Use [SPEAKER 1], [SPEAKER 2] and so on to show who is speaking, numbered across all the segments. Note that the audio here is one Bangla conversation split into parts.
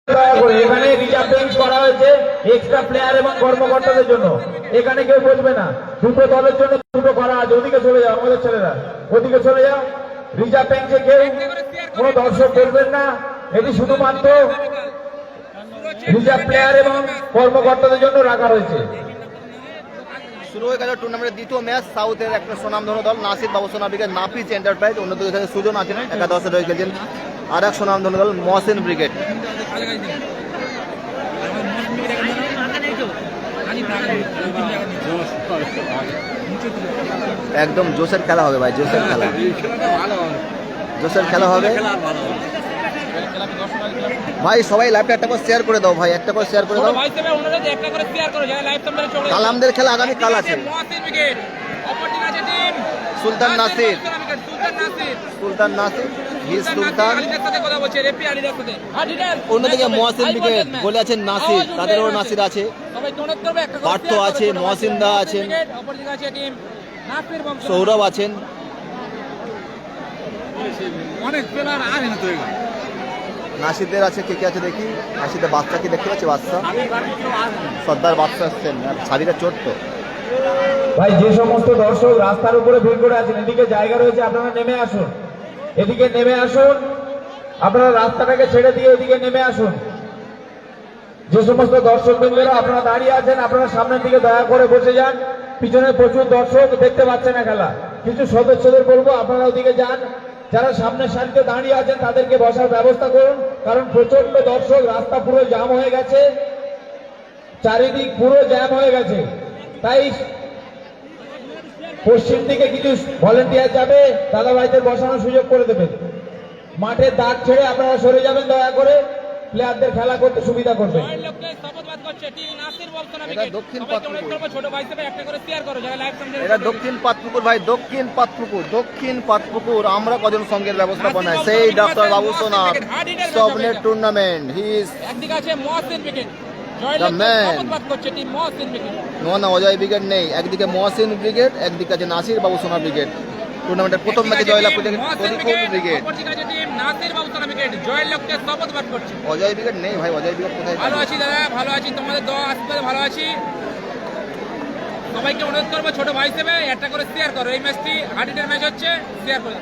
[SPEAKER 1] এখানে রিজার্ভ বেঞ্চ করা হয়েছে এক্সট্রা প্লেয়ার এবং কর্মকর্তাদের জন্য। এখানে কেউ বসবে না, দুটো দলের জন্য দুটো করা আছে। ওদিকে চলে যাও আমাদের ছেলেরা, ওদিকে চলে যাও। রিজার্ভ বেঞ্চে কেউ কোনো দর্শক বসবেন না, এটি শুধুমাত্র রিজার্ভ প্লেয়ার এবং কর্মকর্তাদের জন্য রাখা হয়েছে।
[SPEAKER 2] শুরু হয়ে গেল টুর্নামেন্টের দ্বিতীয় ম্যাচ। সাউথের একটা সুনামধন্য দল নাসির বাবুসোনা ব্রিগেড নাফিস এন্টারপ্রাইজ, অন্যদিকে এখানে সুজন আছেন একাদশে রয়ে গেছেন আর এক সুনামধন্য দল মহসিন ব্রিগেড। একদম জোশের খেলা হবে ভাই, জোশের খেলা, জোশের খেলা হবে ভাই। সবাই লাইভটা একটা করে শেয়ার করে দাও ভাই, একটা করে শেয়ার করে দাও। কালামদের খেলা আগামী কাল আছে। সুলতান নাসির, সুলতান নাসির, সুলতান, অন্যদিকে মহসিন ব্রিগেড বলে আছেন নাসির, তাদেরও নাসির আছে, পার্থ আছে, মহসিনদা আছেন, সৌরভ আছেন,
[SPEAKER 3] অনেক প্লেয়ার আছে না তো।
[SPEAKER 2] নাসিরদের আছে, কে কে আছে দেখি। নাসিরদের বাচ্চা কি দেখতে পাচ্ছি, বাচ্চা সর্দার বাচ্চা আসছেন, শাড়িটা চোট তো
[SPEAKER 1] ভাই। যে সমস্ত দর্শক রাস্তার উপরে ভিড় করে আছেন, এদিকে জায়গা রয়েছে, আপনারা নেমে আসুন, এদিকে নেমে আসুন, আপনারা রাস্তাটাকে ছেড়ে দিয়ে এদিকে নেমে আসুন। যে সমস্ত দর্শক বৃন্দরা আপনারা দাঁড়িয়ে আছেন, আপনারা সামনের দিকে দয়া করে বসে যান। পিছনে প্রচুর দর্শক দেখতে পাচ্ছে না খেলা। কিছু সদস্যদের বলবো আপনারা ওদিকে যান, যারা সামনের সারিতে দাঁড়িয়ে আছেন তাদেরকে বসার ব্যবস্থা করুন, কারণ প্রচন্ড দর্শক, রাস্তা পুরো জ্যাম হয়ে গেছে, চারিদিক পুরো জ্যাম হয়ে গেছে। তাই পশ্চিম দিকে কিছু ভলেন্টিয়ার যাবে, দাদা ভাইদের বসানোর সুযোগ করে দেবেন। মাঠের দাগ ছেড়ে আপনারা সরে যাবেন দয়া করে, প্লেয়ারদের খেলা করতে সুবিধা করবেন।
[SPEAKER 2] এটা দক্ষিণ পাতপুকুর ভাই, দক্ষিণ পাতপুকুর, দক্ষিণ পাতপুকুর। আমরা কজন সঙ্গের ব্যবস্থাপনায় সেই ডক্টর বাবুসোনা স্বপ্নের tournament. He is the man. না অজয় ব্রিগেড নেই, একদিকে মহসিন ব্রিগেড, একদিকে আছে নাসির বাবুসোনা ব্রিগেড। টুর্নামেন্টের প্রথম ম্যাচে জয়লাভ করেছে ব্রিগেড। অজয় ব্রিগেড নেই ভাই, অজয় ব্রিগেড কোথায়?
[SPEAKER 3] ভালো আছি দাদা, ভালো আছি, তোমাদের দোয়া আশীর্বাদে ভালো আছি। সবাইকে অনুরোধ করবো ছোট ভাই হিসেবে একটা করে শেয়ার করো। এই ম্যাচটি হার্ডিটের ম্যাচ হচ্ছে, শেয়ার করে।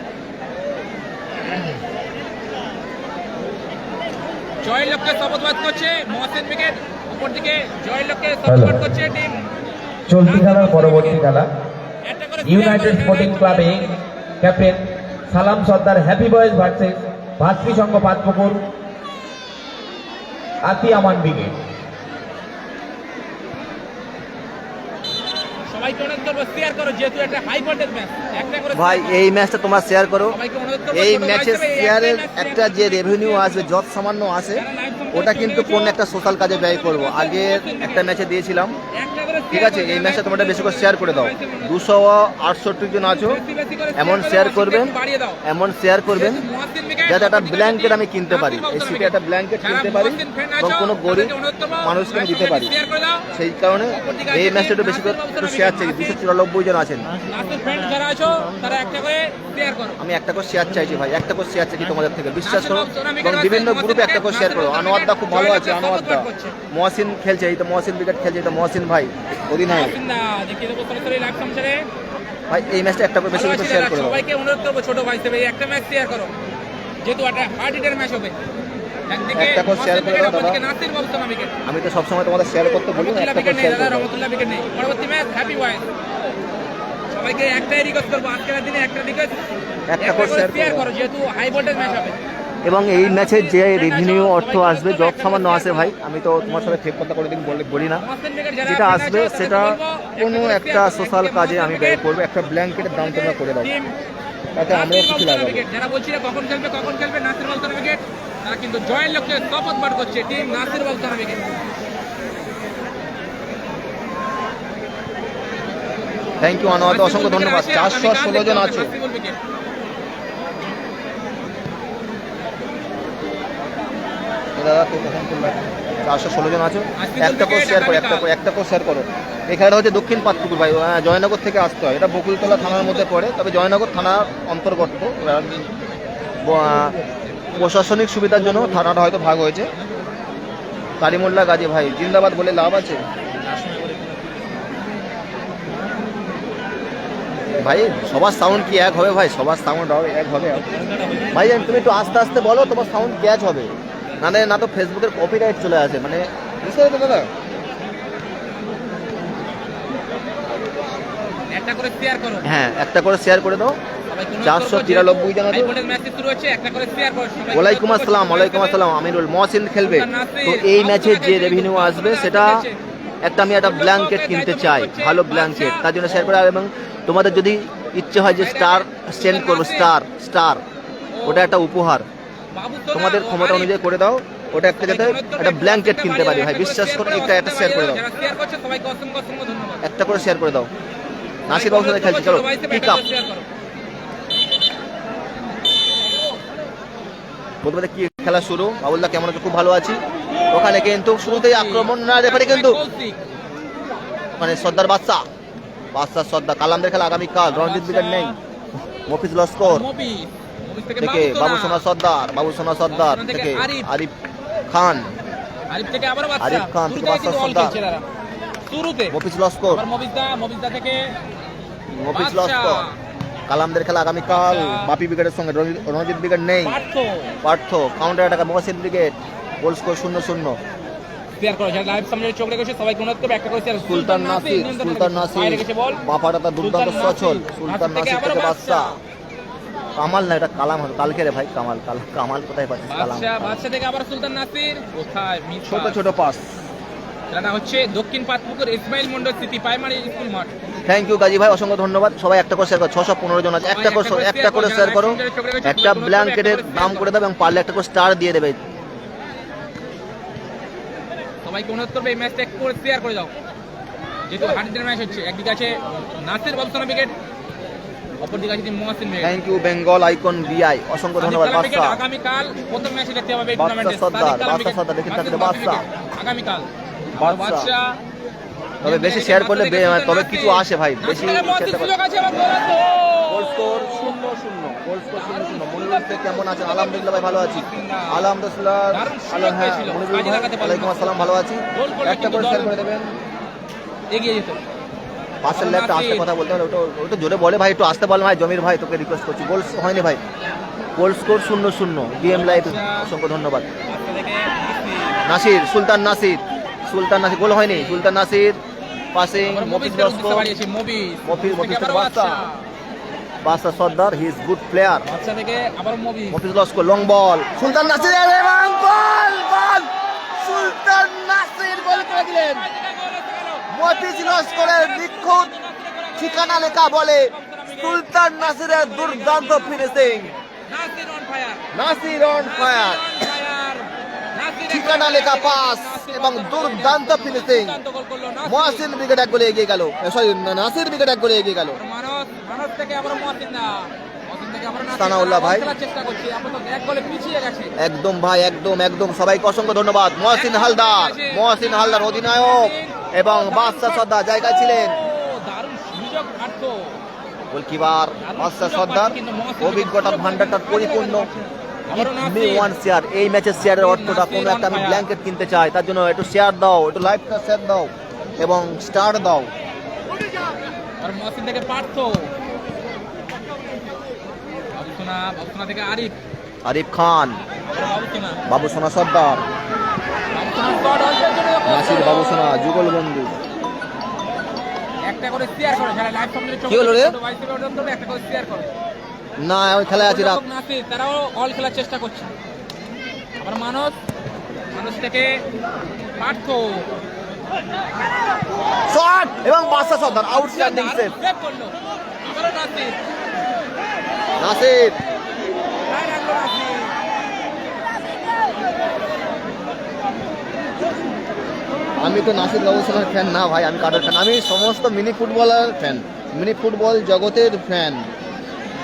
[SPEAKER 3] জয়ের লক্ষ্যে শপথপাঠ করছে মহসিন ব্রিগেড, উপর দিকে জয়ের লক্ষ্যে শপথপাঠ করছে টিম।
[SPEAKER 1] চলতি খেলার পরবর্তী খেলা ইউনাইটেড স্পোর্টিং ক্লাবে ক্যাপ্টেন সালাম সর্দার হ্যাপি বয়েজ ভার্সেস ভাতৃসংঘ পাতপুকুর আতি আমান ব্রিগেড।
[SPEAKER 3] সবাইকে অনুরোধ করবো শেয়ার করো, যেহেতু একটা হাই ভোল্টেজ ম্যাচ। একটা করে
[SPEAKER 2] ভাই এই ম্যাচটা তোমরা শেয়ার করো। এই ম্যাচের শেয়ারের একটা যে রেভিনিউ আসবে, যত সামান্য আসে, ওটা কিন্তু কোন একটা সোশ্যাল কাজে ব্যয় করবো। আগের একটা ম্যাচে দিয়েছিলাম, ঠিক আছে? এই ম্যাচটা তোমরা বেশি করে শেয়ার করে দাও। 268 জন আছো, এমন শেয়ার করবেন, এমন শেয়ার করবেন যাতে একটা ব্ল্যাঙ্কেট আমি কিনতে পারি, এই সিটে একটা ব্ল্যাঙ্কেট কিনতে পারি এবং কোনো গরিব মানুষকে আমি দিতে পারি। সেই কারণে এই ম্যাচটা একটু বেশি করে একটু শেয়ার চাই। 294 জন আছেন, আমি একটা করে শেয়ার চাইছি ভাই, একটা করে শেয়ার চাইছি তোমাদের থেকে, বিশ্বাস করো। এবং বিভিন্ন গ্রুপে একটা করে শেয়ার করো। আনোয়ারদা খুব ভালো আছে, আনোয়ারদা। মহসিন খেলছে, এই তো মহসিন ব্রিগেড খেলছে, এই তো মহসিন ভাই অধিনায়ক ভাই। এই ম্যাচটা একটা করে বেশি করে শেয়ার করো।
[SPEAKER 3] সবাইকে অনুরোধ করবো ছোট ভাই হিসেবে একটা ম্যাচ শেয়ার করো, যেহেতু একটা হার্ড হিটার ম্যাচ হবে।
[SPEAKER 2] একটা করে শেয়ার করে দাও দাদা। আমি তো সবসময় তোমাদের শেয়ার করতে বলি, একটা করে শেয়ার করো।
[SPEAKER 3] রহমতুল্লাহ ব্রিগেড নেই, পরবর্তী ম্যাচ হ্যাপি বয়েজ। সবাইকে একটাই রিকোয়েস্ট করবো, আজকের দিনে একটা রিকোয়েস্ট, একটা করে শেয়ার করো, যেহেতু হাই ভোল্টেজ ম্যাচ হবে।
[SPEAKER 2] এবং এই ম্যাচে যে রেভিনিউ অর্থ আসবে, যত সামান্য আসে ভাই, আমি তো তোমার সাথে ফেক কথা করে দিন বলি না, যেটা আসবে সেটা কোনো একটা সোশ্যাল কাজে আমি ব্যয় করবো। একটা ব্ল্যাঙ্কেটের দাম তোমরা করে দাও, তাতে আমরাও কিছু লাগাবো।
[SPEAKER 3] যারা বলছিল কখন খেলবে নাসির বাবুসোনা ব্রিগেড, তারা কিন্তু জয়ের লক্ষ্যে শপথপাঠ করছে team Nasir Babusona brigade.
[SPEAKER 2] Thank you Anwar, অসংখ্য ধন্যবাদ। 416 জন আছে। দাদা 416 জন আছো, একটা করে শেয়ার করো, একটা করে শেয়ার করো। এই খেলাটা হচ্ছে দক্ষিণ পাতপুকুর ভাই, জয়নগর থেকে আসতে হয়। এটা বকুলতলা থানার মধ্যে পড়ে, তবে জয়নগর থানার অন্তর্গত। প্রশাসনিক সুবিধার জন্য থানাটা হয়তো ভাগ হয়েছে। কারিমুল্লাহ গাজী ভাই জিন্দাবাদ বলে লাভ আছে ভাই? সবার সাউন্ড কি এক হবে ভাই? সবার সাউন্ড এক হবে ভাই? তুমি একটু আস্তে আস্তে বলো, তোমার সাউন্ড ক্যাচ হবে, না তো ফেসবুকের কপিরাইট চলে আসে, মানে বুঝতে পারছো দাদা?
[SPEAKER 3] একটা করে শেয়ার করো।
[SPEAKER 2] হ্যাঁ, একটা করে শেয়ার করে দাও।
[SPEAKER 3] সবাই কোনো
[SPEAKER 2] 493 জন আছে।
[SPEAKER 3] হাই ভোল্টেজ ম্যাচ শুরু হচ্ছে, একটা করে শেয়ার করো সবাই।
[SPEAKER 2] ওয়ালাইকুম আসসালাম, ওয়ালাইকুম আসসালাম। আমিরুল মহসিন খেলবে। তো এই ম্যাচে যে রেভিনিউ আসবে সেটা আমি একটা ব্ল্যাঙ্কেট কিনতে চাই, ভালো ব্ল্যাঙ্কেট, তার জন্য শেয়ার করে। এবং তোমাদের যদি ইচ্ছে হয় যে স্টার সেন্ড করবো, স্টার ওটা একটা উপহার, তোমাদের ক্ষমতা অনুযায়ী করে দাও। ওটা যাতে একটা ব্ল্যাঙ্কেট কিনতে পারি ভাই, বিশ্বাস করে একটা শেয়ার করে দাও।
[SPEAKER 3] যারা শেয়ার করছে সবাইকে অসংখ্য অসংখ্য ধন্যবাদ।
[SPEAKER 2] একটা করে শেয়ার করে দাও। নাসির বাবুর সাথে খেলছি, চলো পিক আপ। বলতে কি খেলা শুরু? বাবুল্লাহ কেমন আছে? খুব ভালো আছি। ওখানে কিন্তু শুরুতেই আক্রমণ না রেফারি কিন্তু মানে সর্দার বাদশা সর্দার কালামদের খেলা আগামীকাল। রঞ্জিত ব্রিগেড নেই, মফিজ লস্কর থেকে বাবু সোনা সর্দার থেকে আরিফ খান থেকে বাদশা সর্দার,
[SPEAKER 3] শুরুতে
[SPEAKER 2] মফিজ লস্কর,
[SPEAKER 3] থেকে
[SPEAKER 2] মফিজ লস্কর। কালামদের খেলা আগামীকাল বাপি ব্রিগেডের সঙ্গে। রঞ্জিত ব্রিগেড নেই, Partha counter attack Mohsin brigade. Goal score 0-0।
[SPEAKER 3] Share করো, যারা লাইভ সামনে চোখ রেখেছে সবাইকে অনুরোধ করবে একটা করে শেয়ার।
[SPEAKER 2] সুলতান নাসির বাপাটা তার দুর্দান্ত সচল। সুলতান নাসির থেকে বাদশা। কামাল না, এটা কালাম হবে কালকে রে ভাই। কামাল কোথায় পাচ্ছিস? কালাম
[SPEAKER 3] বাদশা থেকে আবার সুলতান নাসির। কোথায়
[SPEAKER 2] ছোট পাস।
[SPEAKER 3] খেলাটা হচ্ছে দক্ষিণ পাতপুকুর ইসমাইল মন্ডল স্মৃতি প্রাইমারি স্কুল মাঠ।
[SPEAKER 2] থ্যাংক ইউ গাজী ভাই, অসংখ্য ধন্যবাদ। সবাই একটা করে শেয়ার করো। 615 জন আছে, একটা করে শেয়ার করো। একটা ব্ল্যাঙ্কেটের দাম করে দেবে এবং পারলে একটা করে স্টার দিয়ে দেবে।
[SPEAKER 3] সবাইকে অনুরোধ করবে এই ম্যাচটা একটু করে শেয়ার করে দাও, যেহেতু হার্ডের ম্যাচ হচ্ছে। একদিকে আছে নাসির বাবুসোনা ব্রিগেড, অপরদিকে আছে Mohsin brigade.
[SPEAKER 2] Thank you Bengal icon BI, অসংখ্য ধন্যবাদ। বাদশা
[SPEAKER 3] আগামীকাল প্রথম ম্যাচে দেখতে পাবে এই
[SPEAKER 2] বাদশা
[SPEAKER 3] টুর্নামেন্টে।
[SPEAKER 2] সর্দার দেখে থাকবে বাদশা।
[SPEAKER 3] আগামীকাল
[SPEAKER 2] বাদশা। তবে বেশি শেয়ার করলে তবে কিছু আসে ভাই, বেশি goal score 0-0। Goal score 0-0। Monirul Sheikh কেমন আছেন? আলহামদুলিল্লাহ ভাই, ভালো আছি। আলহামদুলিল্লাহ। ওয়ালাইকুম আসসালাম, ভালো আছি। একটা করে শেয়ার করে দেবেন।
[SPEAKER 3] এগিয়ে যেত
[SPEAKER 2] পাশের ল্যাপটা আসতে কথা বলতে হবে, ওটা জোরে বলে ভাই, একটু আসতে বল ভাই। জমির ভাই তোকে রিকোয়েস্ট করছি, গোল হয়নি ভাই। Goal score 0-0। ডিএম লাইভ অসংখ্য ধন্যবাদ। নাসির, সুলতান নাসির গোল হয়নি। Sultan Nasir passing, Mofiz Laskar, Mofiz Badsha Sardar, he is good player. Mofiz Laskar long ball, Sultan Nasir এবং গোল। সুলতান নাসির গোল করে দিলেন। মফিজ লস্করের নিখুঁত ঠিকানা লেখা বলে সুলতান নাসিরের দুর্দান্ত ফিনিশিং। নাসির অন ফায়ার, ঠিকানা লেখা পাস এবং দুর্দান্ত ফিনিশিং। মহসিন ব্রিগেড এক গোলে এগিয়ে গেল, সরি নাসির ব্রিগেড এক গোলে এগিয়ে গেল। সানাউল্লাহ ভাই একদম ভাই, একদম সবাইকে অসংখ্য ধন্যবাদ। মহসিন হালদার অধিনায়ক এবং বাদশা সর্দার জায়গায় ছিলেন। গোলকিপার বাদশা সর্দার, অভিজ্ঞতার ভান্ডারটার পরিপূর্ণ। শেয়ার, এই ম্যাচের শেয়ারের অর্থটা কোনো একটা আমি ব্ল্যাঙ্কেট কিনতে চাই, তার জন্য একটু শেয়ার দাও, একটু লাইভটা শেয়ার দাও এবং স্টার দাও।
[SPEAKER 3] মহসিন থেকে পার্থ, বাবুসোনা থেকে
[SPEAKER 2] আরিফ খান, বাবুসোনা সর্দার, নাসির বাবুসোনা যুগল বন্ধু।
[SPEAKER 3] একটা করে শেয়ার করো, যারা লাইভ সামনে চোখ
[SPEAKER 2] কি হলো রে?
[SPEAKER 3] একটা করে শেয়ার করো।
[SPEAKER 2] না আমি খেলায় আছি, রাখ।
[SPEAKER 3] তারাও অল খেলার চেষ্টা করছে। আবার মানুষ থেকে পার্থ
[SPEAKER 2] শট এবং বাদশা সর্দার আউটস্ট্যান্ডিং সেভ। নাসির আমি তো নাসির বাবুসোনার ফ্যান না ভাই, আমি কাদের ফ্যান? আমি সমস্ত mini footballer fan, mini football জগতের ফ্যান,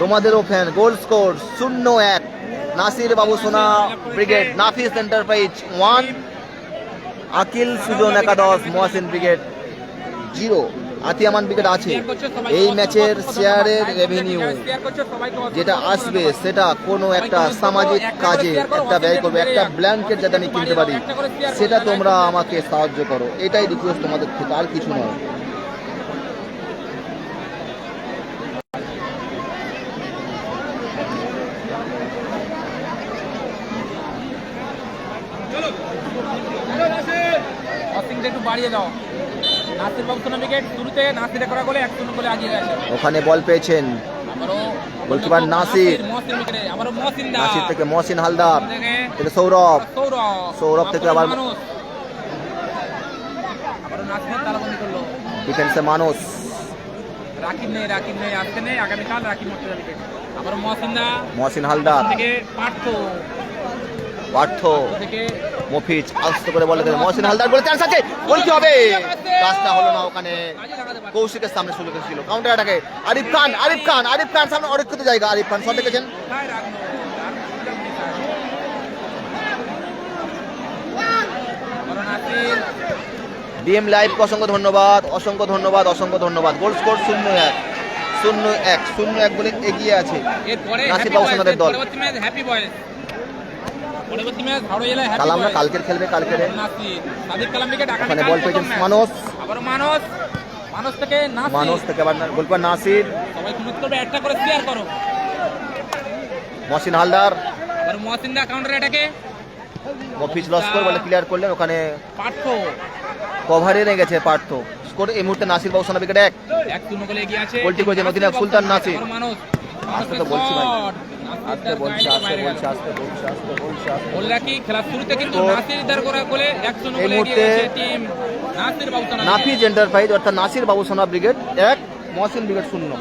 [SPEAKER 2] তোমাদেরও fan. Goal score 0-1। Nasir Babusona brigade, নাফিস এন্টারপ্রাইজ 1, আকিল সুজন একাদশ, মহসিন ব্রিগেড 0। আতিয়ামান উইকেট আছে। এই ম্যাচের শেয়ারের রেভিনিউ যেটা আসবে সেটা কোনো একটা সামাজিক কাজে একটা ব্যয় করবে, একটা ব্ল্যাঙ্কেট যাতে আমি কিনতে পারি, সেটা তোমরা আমাকে সাহায্য করো, এটাই রিকোয়েস্ট তোমাদের থেকে, আর কিছু নয়।
[SPEAKER 3] অসিংটা একটু বাড়িয়ে দাও। নাসির বাবু সোনা উইকেট, শুরুতে নাসিরে করা গোলে 1-0 গোলে আগিয়ে গেছে।
[SPEAKER 2] ওখানে বল পেয়েছেন
[SPEAKER 3] আবারও
[SPEAKER 2] গোলকিপার নাসির,
[SPEAKER 3] মহসিন উইকেটে, আবারও মহসিন দা
[SPEAKER 2] নাসির থেকে মহসিন হালদার, থেকে সৌরভ থেকে আবার
[SPEAKER 3] মানুষ, আবারও নাসির তালাবন্দি করলো।
[SPEAKER 2] ডিফেন্সে মানুষ,
[SPEAKER 3] রাকিব নেই আজকে নেই, আগামীকাল রাকিব মুর্তজা উইকেট। আবারও
[SPEAKER 2] মহসিন হালদার
[SPEAKER 3] থেকে
[SPEAKER 2] পার্থ
[SPEAKER 3] থেকে
[SPEAKER 2] মফিজ আস্তে করে বলে দিলেন, মহসিন হালদার বলে চান্স আছে, গোল কি হবে? কাজটা হলো না, ওখানে কৌশিকের সামনে সুযোগ ছিল কাউন্টার অ্যাটাকে। আরিফ খান সামনে অরক্ষিত জায়গা, আরিফ খান শট দেখেছেন। ডিএম লাইভ অসংখ্য ধন্যবাদ। গোল স্কোর 0-1 বলে এগিয়ে আছে
[SPEAKER 3] এরপরে
[SPEAKER 2] নাসির বাবু সোনাদের দল।
[SPEAKER 3] পরবর্তী ম্যাচ হ্যাপি বয়েজ, পরবর্তী ম্যাচ হাওড়া জেলায় হ্যাপি
[SPEAKER 2] কালাম না
[SPEAKER 3] বয়েজ।
[SPEAKER 2] কালকের খেলবে, কালকের
[SPEAKER 3] নাসির সাদিক কালাম উইকেট,
[SPEAKER 2] ওখানে বল পেয়েছেন
[SPEAKER 3] আবারও মানস থেকে
[SPEAKER 2] আবার গোলকিপার নাসির,
[SPEAKER 3] সবাই কমেন্ট করবে, একটা করে শেয়ার করো।
[SPEAKER 2] মহসিন হালদার,
[SPEAKER 3] আর মহসিন দা কাউন্টার অ্যাটাকে,
[SPEAKER 2] মফিজ লস করে বলে ক্লিয়ার করলেন, ওখানে
[SPEAKER 3] পার্থ
[SPEAKER 2] কভারে নিয়ে গেছে পার্থ। স্কোর এই মুহূর্তে নাসির বাবু সোনা উইকেট
[SPEAKER 3] 1-0 গোলে এগিয়ে আছে।
[SPEAKER 2] গোলটি করেছেন অধিনায়ক সুলতান নাসির।
[SPEAKER 3] আবারও মানস,
[SPEAKER 2] আস্তে তো বলছি ভাই,
[SPEAKER 3] আস্তে বলছি। বললা কি খেলার শুরুতে কিন্তু
[SPEAKER 2] তো
[SPEAKER 3] নাসির দার করা গোলে 1-0
[SPEAKER 2] এই
[SPEAKER 3] গোলে এগিয়ে
[SPEAKER 2] মুহূর্তে
[SPEAKER 3] গেছে টিম নাসির বাবু সোনা।
[SPEAKER 2] নাফিজ এন্টারপ্রাইজ অর্থাৎ নাসির বাবু সোনা ব্রিগেড 1, মহসিন ব্রিগেড 0।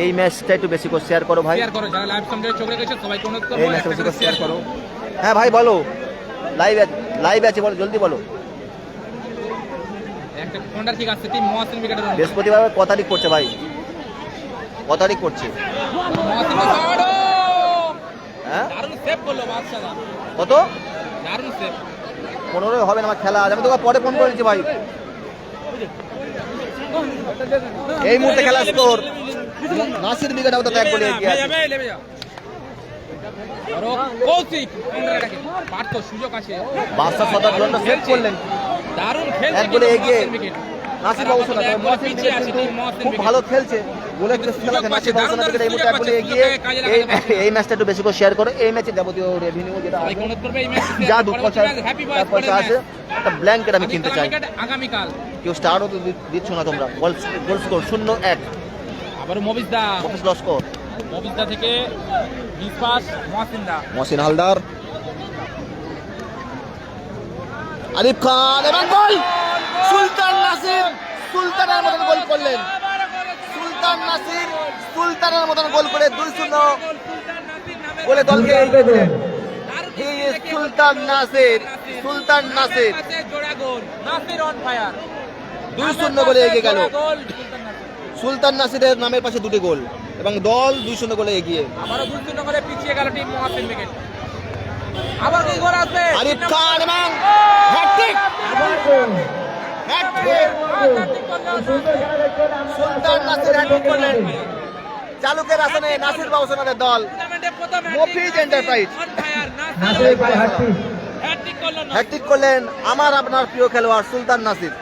[SPEAKER 2] এই ম্যাচটা একটু বেশি করে শেয়ার করো ভাই,
[SPEAKER 3] শেয়ার করো, যারা লাইভ সামনে চোখ রেখেছে সবাই অনুরোধ করব
[SPEAKER 2] এই ম্যাচটা বেশি করে শেয়ার করো। হ্যাঁ ভাই বলো, লাইভ আছে বলো, জলদি বলো।
[SPEAKER 3] একটা কর্নার কিক আসছে টিম মহসিন উইকেটের জন্য।
[SPEAKER 2] বৃহস্পতিবার কত তারিখ করছে ভাই, কত তারিখ করছে?
[SPEAKER 3] মহসিন শট,
[SPEAKER 2] হ্যাঁ
[SPEAKER 3] দারুণ সেভ করলো বাদশা দা,
[SPEAKER 2] কত?
[SPEAKER 3] দারুণ সেভ।
[SPEAKER 2] 15 হবে না আমার খেলা, আমি তোকে পরে ফোন করেছি ভাই। এই মুহূর্তে খেলা স্কোর নাসির ব্রিগেড আবার 1 গোলে এগিয়ে আছে।
[SPEAKER 3] লেবে যাও। আর কৌশিক কাউন্টার অ্যাটাকে, পার্থ সুযোগ আছে,
[SPEAKER 2] বাদশা সদর জন্য সেভ করলেন,
[SPEAKER 3] দারুণ খেলছে
[SPEAKER 2] 1 গোলে এগিয়ে
[SPEAKER 3] মহসিন উইকেট।
[SPEAKER 2] নাসির বাবু সোনা। মহসিন ব্রিগেড কিন্তু খুব ভালো খেলছে, গোলের চেষ্টা আছে। নাসির বাবু সোনা ব্রিগেড এই মুহূর্তে 1 গোলে এগিয়ে। এই ম্যাচটা একটু বেশি করে শেয়ার করো। এই ম্যাচে যাবতীয় রেভিনিউ যেটা
[SPEAKER 3] সবাই
[SPEAKER 2] আছে,
[SPEAKER 3] অনুরোধ করবে এই ম্যাচ
[SPEAKER 2] যা 2 পয়সা আছে, একটা ব্ল্যাঙ্কেট আমি কিনতে চাই।
[SPEAKER 3] আগামীকাল
[SPEAKER 2] কেউ স্টারও তো দিচ্ছ না তোমরা। গোল স্কোর 0-1,
[SPEAKER 3] আবার মবিজদা,
[SPEAKER 2] অফিস লস স্কোর।
[SPEAKER 3] মবিজদা থেকে মিসপাস মহসিনদা,
[SPEAKER 2] মহসিন হালদার, আরিফ খান এবং গোল। সুলতান নাসির সুলতানের মতন গোল করলেন, সুলতান নাসির সুলতানের মতন গোল করে 2-0 গোলে দলকে সুলতান নাসির
[SPEAKER 3] জোড়া গোল, নাসির অন ফায়ার,
[SPEAKER 2] 2-0 গোলে এগিয়ে গেল। সুলতান নাসিরের নামের পাশে 2টি গোল এবং দল 2-0 গোলে এগিয়ে।
[SPEAKER 3] আবারও 2-0 গোলে পিছিয়ে গেল টিম মহসিন উইকেট। আবার কি গোল আসবে,
[SPEAKER 2] আরিফ খান এবং হ্যাটট্রিক, সুলতান নাসির হ্যাটট্রিক করলেন। চালুকের আসনে নাসির বাবু সোনাদের দল। মফিজ এন্টারপ্রাইজ হ্যাটট্রিক করলেন আমার আপনার প্রিয় খেলোয়াড় সুলতান নাসির।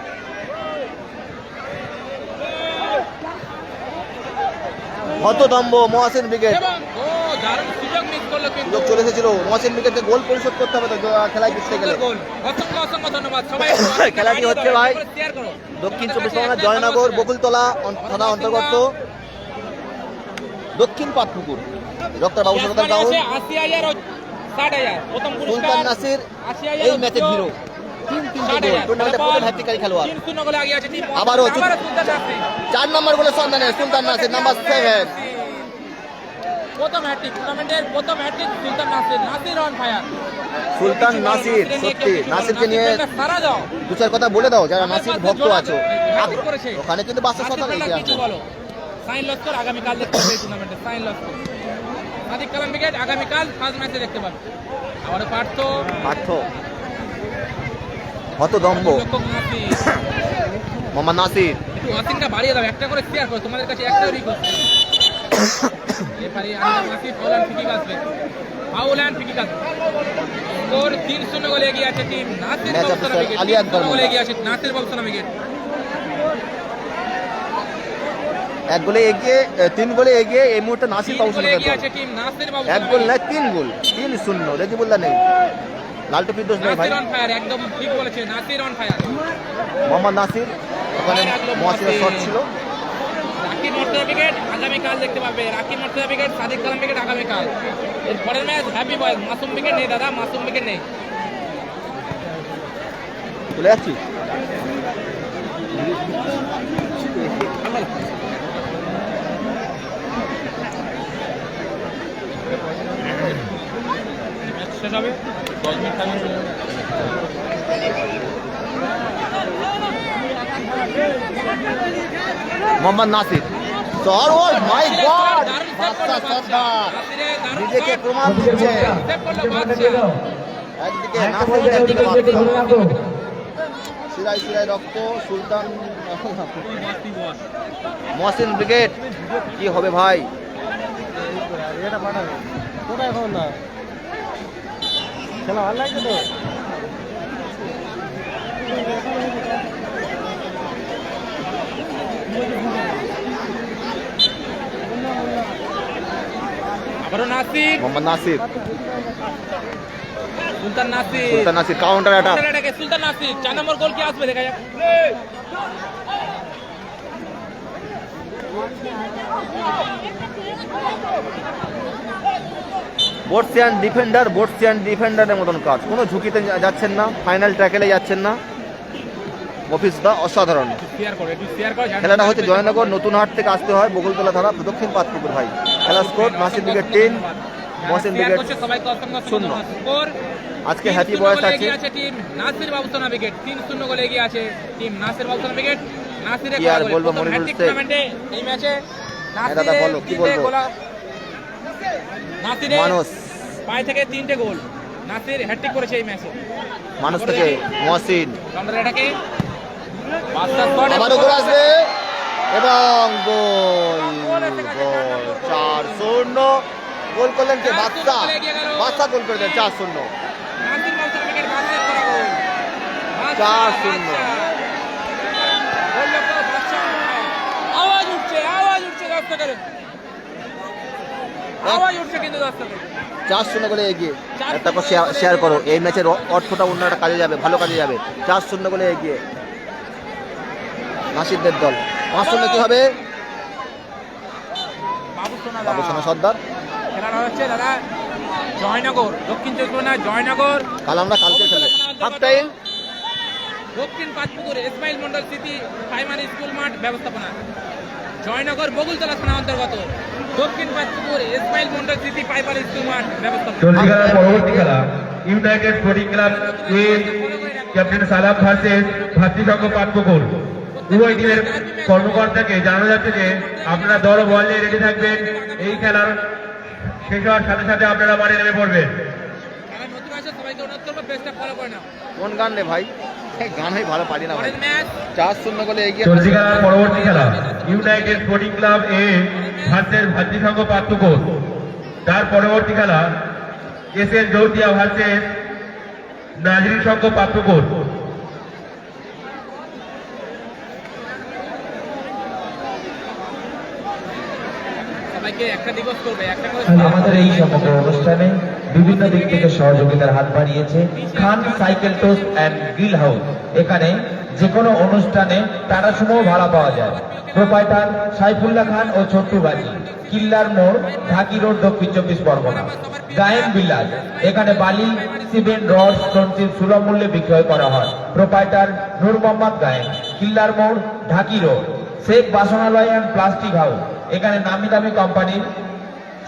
[SPEAKER 2] হতদম্ব মহসিন ব্রিগেড, সুযোগ চলে এসেছিল। মহসিন ব্রিগেডকে গোল পরিশোধ করতে হবে তো খেলায় জিততে গেলে। খেলাটি হচ্ছে ভাই দক্ষিণ 24 পরগনার জয়নগর বকুলতলা থানা অন্তর্গত দক্ষিণ পাতপুকুর ডক্টর বাবু সোনাদের গ্রাউন্ড। সুলতান নাসির এই ম্যাচের হিরো, 3 গোল, টুর্নামেন্টের প্রথম হ্যাট্রিকারী খেলোয়াড়। আবারও 4 নম্বর গোলের সন্ধানে সুলতান নাসির, নাম্বার 7।
[SPEAKER 3] প্রথম হ্যাট্রিক, টুর্নামেন্টের প্রথম hat trick Sultan Nasir on fire.
[SPEAKER 2] Sultan Nasir সত্যি, নাসিরকে নিয়ে
[SPEAKER 3] সারা দাও,
[SPEAKER 2] 2-4 কথা বলে দাও যারা নাসির ভক্ত আছো। ওখানে কিন্তু বাচ্চা সন্তান এগিয়ে আছে।
[SPEAKER 3] সাইন লস্কর আগামীকাল দেখতে পাবে টুর্নামেন্টে, সাইন লস্কর সাদিক কালাম উইকেট আগামীকাল ফার্স্ট ম্যাচে দেখতে পাবে। আবারও পার্থ
[SPEAKER 2] হতদম্ব মোহাম্মদ নাসির।
[SPEAKER 3] একটু ওয়াসিংটা বাড়িয়ে দাও, একটা করে শেয়ার করো, তোমাদের কাছে একটা রিকোয়েস্ট। এবারে Nasir foul and free kick আসবে, ফাউল অ্যান্ড ফ্রি কিক আসবে। স্কোর 3-0 গোলে এগিয়ে আছে team Nasir
[SPEAKER 2] match
[SPEAKER 3] Babusana
[SPEAKER 2] officer
[SPEAKER 3] brigade,
[SPEAKER 2] Ali Akbar
[SPEAKER 3] 3-0 গোলে এগিয়ে আছে নাসির বাবুসানা ব্রিগেড।
[SPEAKER 2] 1 গোলে এগিয়ে, 3 গোলে এগিয়ে এই মুহূর্তে নাসির
[SPEAKER 3] 3
[SPEAKER 2] বাবুসানা
[SPEAKER 3] গোলে এগিয়ে
[SPEAKER 2] দল।
[SPEAKER 3] আছে টিম নাসির
[SPEAKER 2] 1
[SPEAKER 3] বাবুসানা
[SPEAKER 2] গোল
[SPEAKER 3] ব্রিগেড।
[SPEAKER 2] না 3 গোল, 3-0 রেজিবুল্লাহ নেই, লালটু ফিরদৌস নেই ভাই।
[SPEAKER 3] নাসির অন ফায়ার, একদম ঠিক বলেছে, নাসির অন ফায়ার।
[SPEAKER 2] মোহাম্মদ নাসির ওখানে মহাসিনের শট ছিল।
[SPEAKER 3] রাকিব মোর্তজা ব্রিগেড আগামীকাল দেখতে পাবে, রাকিব মোর্তজা ব্রিগেড সাদিক কালাম ব্রিগেড আগামীকাল। এর পরের match happy boys, Masum brigade নেই দাদা, মাসুম ব্রিগেড নেই।
[SPEAKER 2] চলে যাচ্ছি।
[SPEAKER 3] ম্যাচ শেষ হবে, 10 মিনিট থাকবে।
[SPEAKER 2] মোহাম্মদ নাসির সর, ও মাই গড, বাদশা সর্দার নিজেকে প্রমাণ দিচ্ছে। একদিকে নাসির, একদিকে বাদশা। সিরাই সিরাই রক্ত, সুলতান মহসিন ব্রিগেড, কি হবে ভাই?
[SPEAKER 4] খেলা ভালো লাগছে তো।
[SPEAKER 3] আবারও নাসির,
[SPEAKER 2] মোহাম্মদ নাসির,
[SPEAKER 3] সুলতান নাসির,
[SPEAKER 2] সুলতান নাসির কাউন্টার অ্যাটাক।
[SPEAKER 3] সুলতান নাসির 4 নম্বর গোল কি আসবে দেখা যাক।
[SPEAKER 2] বোর্ডসিয়ান ডিফেন্ডার, বোর্ডসিয়ান ডিফেন্ডারের মতন কাজ, কোনো ঝুঁকিতে যাচ্ছেন না, ফাইনাল ট্যাকেলে যাচ্ছেন না। মফিজ দা অসাধারণ।
[SPEAKER 3] শেয়ার করো, একটু শেয়ার করো।
[SPEAKER 2] খেলাটা হচ্ছে জয়নগর নতুন হাট থেকে আসতে হয়, বকুলতলা থানা, দক্ষিণ পাতপুকুর ভাই। খেলা score Nasir brigade 10, Mohsin brigade
[SPEAKER 3] সবাইকে অসংখ্য
[SPEAKER 2] 0।
[SPEAKER 3] ধন্যবাদ। স্কোর
[SPEAKER 2] আজকে হ্যাপি বয়স আছে।
[SPEAKER 3] এগিয়ে আছে টিম নাসির বাবুসানা ব্রিগেড, 3-0 গোলে এগিয়ে আছে টিম নাসির বাবুসানা ব্রিগেড। নাসিরের
[SPEAKER 2] কি আর বলবো, মনিরুল শেখ।
[SPEAKER 3] টুর্নামেন্টে এই ম্যাচে
[SPEAKER 2] দাদা বলো, কি বলবো?
[SPEAKER 3] নাসিরের
[SPEAKER 2] মানুষ
[SPEAKER 3] পায়ে থেকে 3টে গোল, নাসির হ্যাট্রিক করেছে এই ম্যাচে।
[SPEAKER 2] মানুষ থেকে মহসিন,
[SPEAKER 3] কাউন্টার অ্যাটাকে বাদশা স্কোর,
[SPEAKER 2] আবারও গোল আসবে এবং গোল, গোল 4-0। গোল করলেন কে? বাদশা, বাদশা গোল করে দেন 4-0।
[SPEAKER 3] নাসির বাবুসানা ব্রিগেড বাদশার করা গোল,
[SPEAKER 2] 4-0।
[SPEAKER 3] গোল লক্ষ্য বাদশা। আওয়াজ উঠছে, আওয়াজ উঠছে দর্শকের, আওয়াজ উঠছে কিন্তু দর্শকের।
[SPEAKER 2] 4-0 গোলে এগিয়ে। একটা করে শেয়ার করো, এই ম্যাচের অর্থটা অন্য একটা কাজে যাবে, ভালো কাজে যাবে। 4-0 গোলে এগিয়ে নাসিরদের দল। 5-0 কি হবে? বাবুসোনা সর্দার।
[SPEAKER 3] খেলানো হচ্ছে দাদা জয়নগর, দক্ষিণ চব্বিশ পরগনা জয়নগর,
[SPEAKER 2] কাল আমরা কালকে খেলে হাফ টাইম।
[SPEAKER 3] দক্ষিণ পাঁচপুকুর ইসমাইল মন্ডল স্মৃতি প্রাইমারি স্কুল মাঠ ব্যবস্থাপনা, জয়নগর বগুলতলা থানা অন্তর্গত, দক্ষিণ পাঁচপুকুর ইসমাইল মন্ডল স্মৃতি প্রাইমারি স্কুল মাঠ ব্যবস্থাপনা।
[SPEAKER 1] চলতি খেলার পরবর্তী খেলা United sporting club a captain সালাম ভার্সেস ভাতৃসংঘ পাটপুকুর। উভয় টিমের কর্মকর্তাকে জানানো যাচ্ছে যে আপনারা দল ও বল নিয়ে রেডি থাকবেন। এই খেলার শেষ হওয়ার সাথে সাথে আপনারা মাঠে নেমে পড়বেন।
[SPEAKER 3] খেলার নতুন আছে, সবাইকে অনুরোধ করবো পেজটা ফলো করে নাও।
[SPEAKER 2] কোন গান রে ভাই? এই গান আমি ভালো পারি না ভাই।
[SPEAKER 3] পরের ম্যাচ
[SPEAKER 2] 4-0 গোলে এগিয়ে।
[SPEAKER 1] চলতি খেলার পরবর্তী খেলা ইউনাইটেড স্পোর্টিং ক্লাব এ ভার্সেস ভাতৃসংঘ পাটপুকুর। তার পরবর্তী খেলা এসএন জৌতিয়া ভার্সেস নাজরিন সংঘ পাটপুকুর।
[SPEAKER 3] সবাইকে একটা দিবস করবে, একটা করে
[SPEAKER 5] আজ আমাদের এই সমগ্র অনুষ্ঠানে বিভিন্ন দিক থেকে সহযোগিতার হাত বাড়িয়েছে খান সাইকেল টোস অ্যান্ড গ্রিল হাউস। এখানে যে কোনো অনুষ্ঠানে টাটা সুমো ভাড়া পাওয়া যায়। প্রোপাইটার সাইফুল্লাহ খান ও ছোট্টু বাজি, কিল্লার মোড়, ঢাকি রোড, দক্ষিণ 24 পরগনা। গায়েন বিলাস, এখানে বালি, সিমেন্ট, রড, স্টোনচিপ সুলভ মূল্যে বিক্রয় করা হয়। প্রোপাইটার নূর মোহাম্মদ গায়েন, কিল্লার মোড়, ঢাকি road. Sheikh বাসনালয় and plastic house, এখানে নামি দামি কোম্পানির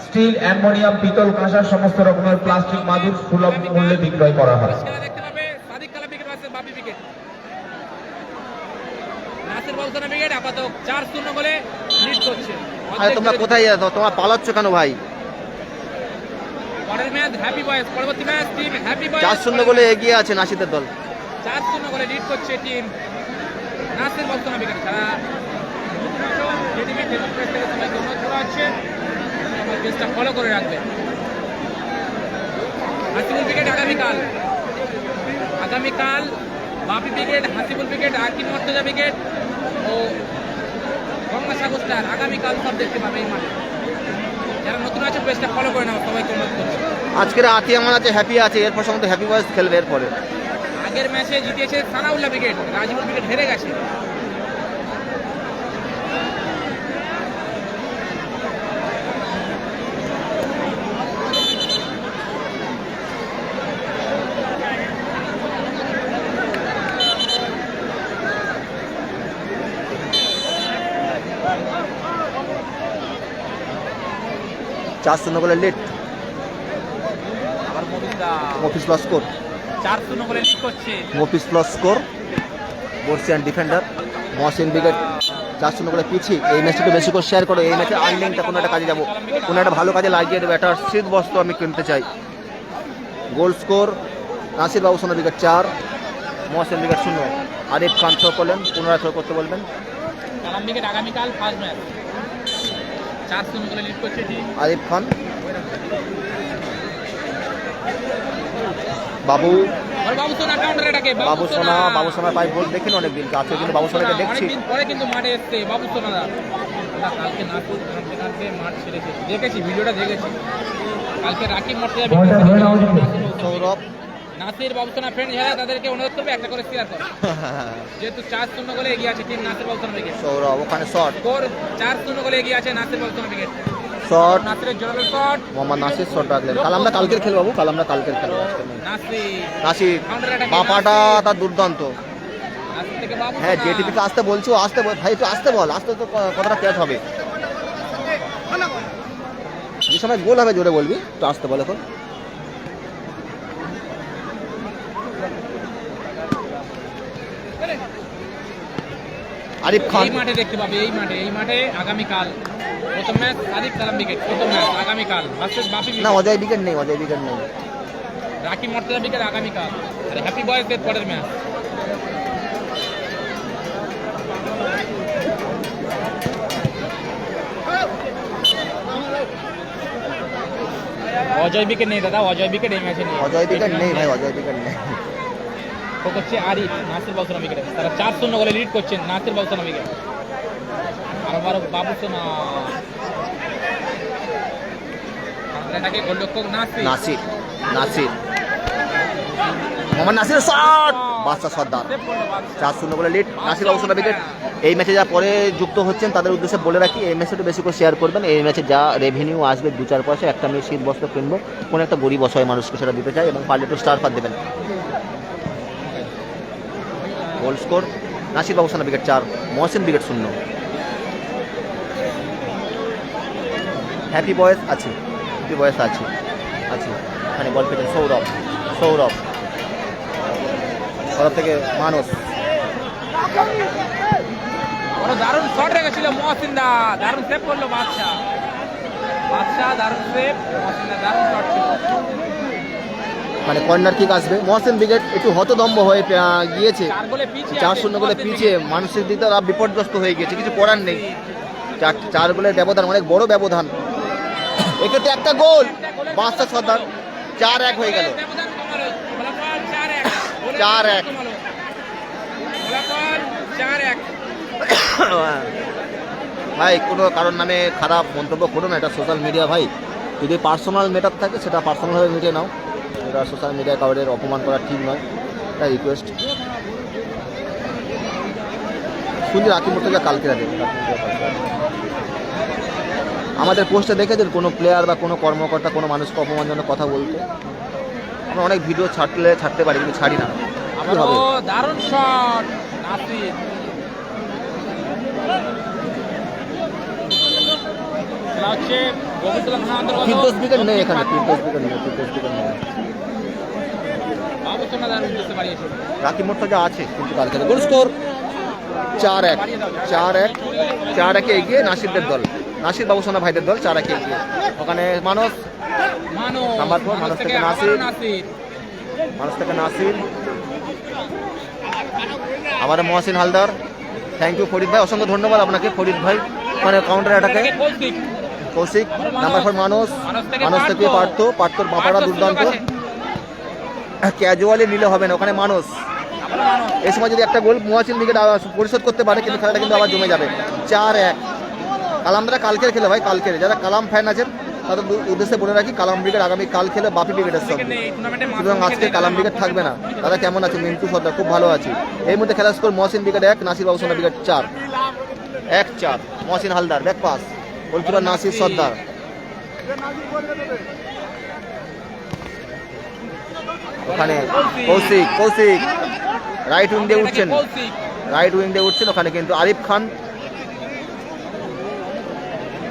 [SPEAKER 5] স্টিল, অ্যালুমিনিয়াম, পিতল, কাঁসার সমস্ত রকমের প্লাস্টিক মাদুর সুলভ মূল্যে বিক্রয় করা হয়।
[SPEAKER 3] খেলা দেখতে পাবে সাদিক কালা ব্রিগেড ভার্সেস বাপি ব্রিগেড। নাসির বাবুসানা ব্রিগেড আপাতত 4-0 গোলে লিড করছে।
[SPEAKER 2] আরে তোমরা কোথায় যাচ্ছ? তোমরা পালাচ্ছ কেন ভাই?
[SPEAKER 3] পরের ম্যাচ হ্যাপি বয়েজ, পরবর্তী ম্যাচ টিম হ্যাপি বয়েজ
[SPEAKER 2] 4-0 গোলে এগিয়ে আছে নাসিরদের দল।
[SPEAKER 3] 4-0 গোলে লিড করছে টিম নাসির বাবুসোনা উইকেট। যারা রেডিমেড ফেসবুক পেজ থেকে সবাইকে অনুরোধ করা হচ্ছে আমার পেজটা ফলো করে রাখবে। হাসিবুল উইকেট আগামীকাল Bapi wicket, Hasibul wicket, Akib Murtaza wicket ও গঙ্গা সাগর স্টার আগামীকাল সব দেখতে পাবে এই মাঠে। যারা নতুন আছে পেজটা ফলো করে নাও, সবাইকে অনুরোধ করছি।
[SPEAKER 2] আজকের আতিয়ামান আছে, হ্যাপি আছে, এরপর সম্ভবত হ্যাপি বয়েস খেলবে এরপরে।
[SPEAKER 3] আগের ম্যাচে জিতেছে সানাউল্লাহ উইকেট, রাজিবুল উইকেট হেরে গেছে।
[SPEAKER 2] চার শূন্য গোলের লিড,
[SPEAKER 3] আবার মফিজদা
[SPEAKER 2] মফিজ প্লাস স্কোর,
[SPEAKER 3] 4-0 বলে লিড করছে।
[SPEAKER 2] মফিজ প্লাস স্কোর, বর্ষিয়ান ডিফেন্ডার মহসিন উইকেট 4-0 করে পিছিয়ে। এই ম্যাচটা একটু বেশি করে শেয়ার করো, এই ম্যাচে আর্নিংটা কোনো একটা কাজে যাবো, কোনো একটা ভালো কাজে লাগিয়ে দেবো, একটা শীত বস্ত্র আমি কিনতে চাই। গোল স্কোর নাসির বাবুসোনা উইকেট 4, মহসিন উইকেট 0। আরিফ খান থ্রো করলেন, পুনরায় থ্রো করতে বলবেন।
[SPEAKER 3] কালাম উইকেট আগামীকাল ফার্স্ট ম্যাচ 4-0 বলে লিড করছে টিম।
[SPEAKER 2] আরিফ খান, বাবু
[SPEAKER 3] বাবুসোনা কাউন্টার অ্যাটাকে,
[SPEAKER 2] বাবুসোনা পাই বল দেখিনি অনেকদিন, আজকে কিন্তু বাবুসোনাকে দেখছি।
[SPEAKER 3] অনেকদিন পরে কিন্তু মাঠে এসছে বাবুসোনা। আমরা কালকে নাটকে মাঠ ছেড়েছে, দেখেছি ভিডিওটা দেখেছি। কালকে রাকিব মর্তজা
[SPEAKER 2] সৌরভ
[SPEAKER 3] নাসির বাবুসোনা ফ্রেন্ড যারা তাদেরকে অনুরোধ করবে একটা করে শেয়ার করো, যেহেতু 4-0 গোলে এগিয়ে আছে টিম নাসির বাবুসোনা উইকেট।
[SPEAKER 2] সৌরভ ওখানে শট,
[SPEAKER 3] স্কোর 4-0 গোলে এগিয়ে আছে নাসির বাবুসোনা উইকেট।
[SPEAKER 2] শট
[SPEAKER 3] নাসিরের জোরালো শট,
[SPEAKER 2] মোহাম্মদ নাসির শট রাখলেন। কাল আমরা কালকের খেলবো বাবু, কাল আমরা কালকের খেলবো। নাসির বাপাটা তার দুর্দান্ত।
[SPEAKER 3] নাসির থেকে বাবুসোনা।
[SPEAKER 2] হ্যাঁ জেটিপিকে আসতে বলছো, আসতে ভাই একটু আসতে বল, আসতে তো কতটা ক্যাচ হবে, যে সময় গোল হবে জোরে বলবি, একটু আসতে বল এখন। আরিফ খান
[SPEAKER 3] এই মাঠে দেখতে পাবে, এই মাঠে আগামীকাল প্রথম ম্যাচ আরিফ কালাম উইকেট, প্রথম ম্যাচ আগামীকাল ভার্সেস বাপি
[SPEAKER 2] না,
[SPEAKER 3] উইকেট।
[SPEAKER 2] অজয় উইকেট নেই,
[SPEAKER 3] রাকিব মর্তজা উইকেট আগামীকাল, আর হ্যাপি বয়েজ এর পরের ম্যাচ। অজয় উইকেট নেই দাদা, অজয় উইকেট এই ম্যাচে নেই।
[SPEAKER 2] অজয় উইকেট নেই ভাই, অজয় উইকেট নেই।
[SPEAKER 3] ও করছে আরিফ নাসির বাবুসোনা উইকেট, তারা 4-0 গোলে লিড করছেন নাসির বাবুসোনা উইকেট। আবার বাবুসোনা এটাকে গোলরক্ষক
[SPEAKER 2] নাসির মোহাম্মদ নাসির শট, বাদশা সর্দার 4-0 বলে লিড, নাসির বাবুসোনা উইকেট। এই ম্যাচে যা পরে যুক্ত হচ্ছেন তাদের উদ্দেশ্যে বলে রাখি, এই ম্যাচটা বেশি করে শেয়ার করবেন। এই ম্যাচে যা রেভিনিউ আসবে 2-4 পয়সা, একটা আমি শীত বস্ত্র কিনবো, কোনো একটা গরিব অসহায় মানুষকে সেটা দিতে চাই, এবং পারলে একটু স্টার পার দেবেন। গোল স্কোর নাসির বাবুসোনা উইকেট 4, মহসিন উইকেট 0। হ্যাপি বয়েস আছে, এখানে বল পেয়েছেন সৌরভ থেকে মানস,
[SPEAKER 3] দারুণ শট রেখেছিল মহসিন দা, দারুণ সেভ করলো বাদশা, দারুণ সেভ মহসিন দা, দারুণ শট ছিল।
[SPEAKER 2] মানে কর্নার কিক আসবে, মহসিন উইকেট একটু হতদম্ব হয়ে গিয়েছে, 4-0 গোলে পিছিয়ে, মানসিক দিক থেকে বিপর্যস্ত হয়ে গিয়েছে, কিছু করার নেই। 4 গোলের ব্যবধান, অনেক বড় ব্যবধান, এক্ষেত্রে একটা গোল, বাদশা সর্দার 4-1 হয়ে গেল, 4-1। ভাই কোনো কারণ নামে খারাপ মন্তব্য করো না, এটা সোশ্যাল মিডিয়া ভাই, যদি পার্সোনাল ম্যাটার থাকে সেটা পার্সোনালভাবে মিটিয়ে নাও, এটা সোশ্যাল মিডিয়ায় কাউরের অপমান করা ঠিক নয়, এটা রিকোয়েস্ট। শুনছি রাকিব মর্তজা কালকে রাতে আমাদের পোস্টে দেখেছেন কোনো প্লেয়ার বা কোনো কর্মকর্তা কোনো মানুষকে অপমানজনক কথা বলতে, আমরা অনেক ভিডিও ছাড়তে পারি কিন্তু ছাড়ি না, কি হবে?
[SPEAKER 3] দারুণ শট নাসির, খেলা হচ্ছে গোবিন্দুল্লাহ থানা অন্তর্গত।
[SPEAKER 2] ফিরদৌস উইকেট নেই এখানে, ফিরদৌস উইকেট নেই।
[SPEAKER 3] বাবুসোনা দারুণ বুঝতে পারিয়েছে।
[SPEAKER 2] রাকিব মর্তজা আছে কিন্তু কালকে গোল স্কোর 4-1 এগিয়ে নাসিরদের দল, নাসির বাবুসোনা ভাইদের দল 4-1 এগিয়ে। ওখানে মানস নাম্বার 4, মানুষ থেকে নাসির, আবার মহসিন হালদার, থ্যাংক ইউ ফরিদ ভাই, অসংখ্য ধন্যবাদ আপনাকে ফরিদ ভাই। মানে কাউন্টার অ্যাটাকে
[SPEAKER 3] কৌশিক
[SPEAKER 2] কৌশিক, নাম্বার 4 মানস, মানস থেকে পার্থর বাপারা দুর্দান্ত। ক্যাজুয়ালি নিলে হবে না, ওখানে মানস। এই সময় যদি একটা গোল মহাচিন উইকেট পরিশোধ করতে পারে, কিন্তু খেলাটা কিন্তু আবার জমে যাবে। 4-1 কালামরা কালকের খেলে ভাই, কালকের যারা কালাম ফ্যান আছেন তাদের উদ্দেশ্যে বলে রাখি, কালাম ব্রিগেড আগামী কাল খেলে বাপি ব্রিগেডের সঙ্গে, সুতরাং আজকে কালাম ব্রিগেড থাকবে না। তারা কেমন আছে? মিন্টু সর্দার খুব ভালো আছে। এই মধ্যে খেলার score Mohsin brigade 1, Nasir Babusona brigade 4। 1-4 Mohsin Haldar, back pass, goalkeeper Nasir Sardar. ওখানে কৌশিক রাইট উইং দিয়ে উঠছেন, ওখানে কিন্তু আরিফ খান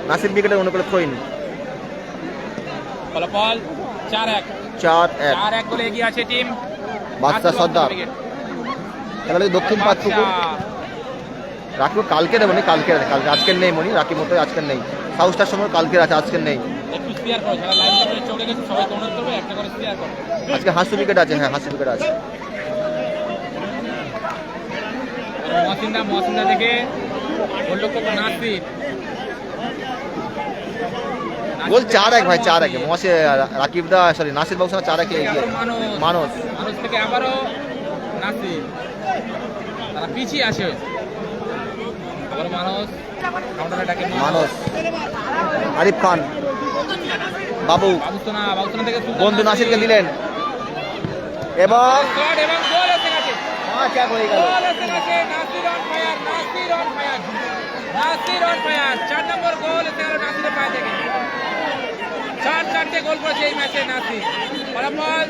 [SPEAKER 2] নাসির ব্রিগেডের অনুকূলে থ্রোইন।
[SPEAKER 3] ফলাফল 4-1 গোলে এগিয়ে আছে টিম
[SPEAKER 2] বাদশা সর্দার। তাহলে দক্ষিণ পাঁচপুকুর রাকিব কালকে দেবো, কালকে আজকের নেই মনি, রাকিব মতো আজকের নেই। সাউথটার সময় কালকের আছে, আজকের নেই।
[SPEAKER 3] একটু শেয়ার করো, যারা লাইভ থেকে চলে গেছে সবাইকে অনুরোধ করবে একটা করে শেয়ার করো।
[SPEAKER 2] আজকে হাসু উইকেট আছে, হ্যাঁ হাসু উইকেট আছে।
[SPEAKER 3] মহসিন্দা থেকে গোলরক্ষক নাসির,
[SPEAKER 2] গোল 4-1 ভাই, 4-1 রাকিব দা সরি নাসির বাবু 4-1 এগিয়ে। মানস
[SPEAKER 3] থেকে আবারও নাসির, তারা পিছিয়ে আছে। আবার মানস কাউন্টার অ্যাটাকে
[SPEAKER 2] মানস, আরিফ খান,
[SPEAKER 3] বাবুসোনা থেকে
[SPEAKER 2] বন্ধু নাসিরকে দিলেন এবং
[SPEAKER 3] শট এবং গোল এসে গেছে।
[SPEAKER 2] 5-1 হয়ে গেল।
[SPEAKER 3] গোল এসে গেছে, নাসির অন ফায়ার। 4 নম্বর গোল এসে গেল নাসিরের পায়ে থেকে। 4-4টে গোল করেছে এই ম্যাচে নাসির। ফলাফল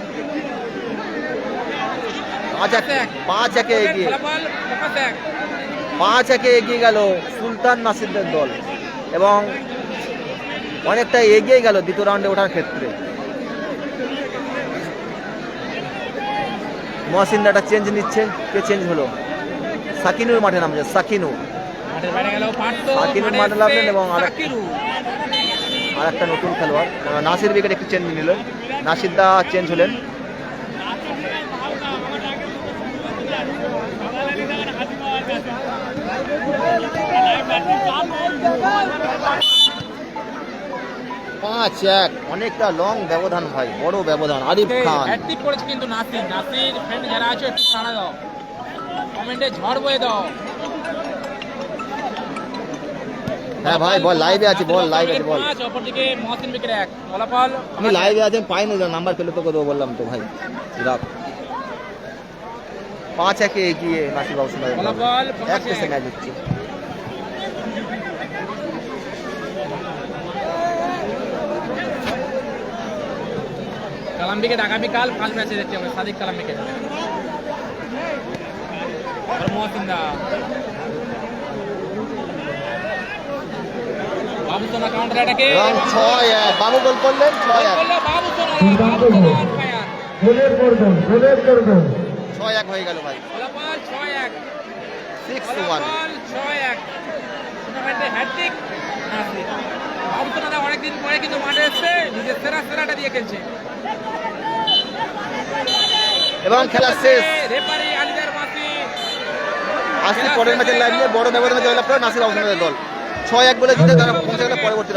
[SPEAKER 2] 5-1 এগিয়ে,
[SPEAKER 3] ফলাফল
[SPEAKER 2] 5-1 এগিয়ে গেল সুলতান নাসিরদের দল এবং অনেকটা এগিয়ে গেল দ্বিতীয় রাউন্ডে ওঠার ক্ষেত্রে। মহসিনদাটা চেঞ্জ নিচ্ছে, কে চেঞ্জ হলো? সাকিনুর মাঠে নামছে, সাকিনুর মাঠে নামলেন এবং আর একটা নতুন খেলোয়াড় নাসির উইকেট একটু চেঞ্জ নিল, নাসিরদা চেঞ্জ হলেন। পাঁচ এক, অনেকটা লং ব্যবধান ভাই, বড় ব্যবধান। আরিফ খান
[SPEAKER 3] হ্যাটট্রিক করেছে কিন্তু নাসির ফ্রেন্ড যারা আছে একটু সাড়া দাও, কমেন্টে ঝড় বয়ে দাও।
[SPEAKER 2] হ্যাঁ ভাই বল লাইভে আছে, বল লাইভে আছে বল।
[SPEAKER 3] অপরদিকে মহসিন উইকেট 1। ফলাফল
[SPEAKER 2] আমি লাইভে আছি, পাইনি নাম্বার পেলে তোকে দেবো বললাম তো ভাই। রাখ 5-1 এগিয়ে নাসির বাবু সোনা।
[SPEAKER 3] ফলাফল
[SPEAKER 2] এক পেসে ম্যাচ হচ্ছে।
[SPEAKER 3] কালাম উইকেট আগামীকাল ফার্স্ট ম্যাচে দেখতে হবে, সাদিক কালাম উইকেট। আর মহসিন্দা বাবুসোনা কাউন্টার অ্যাটাকে
[SPEAKER 2] এবং 6-1 বাবু গোল করলেন। 6-1 হয়ে গেল ভাই।
[SPEAKER 3] ফলাফল 6-1
[SPEAKER 2] 6-1
[SPEAKER 3] টুর্নামেন্টে হ্যাটট্রিক নাসির। বাবুসোনা অনেকদিন পরে কিন্তু মাঠে এসছে, নিজের সেরাটা দিয়ে খেলছে
[SPEAKER 2] এবং খেলা শেষ।
[SPEAKER 3] রেফারি আলিদার মাসি
[SPEAKER 2] আজকে পরের ম্যাচের লাইভ নিয়ে বড় ব্যবধানে জয়লাভ করে নাসির বাবু সোনাদের দল। 6-1 বলে জিতে তারা পৌঁছে গেল পরবর্তী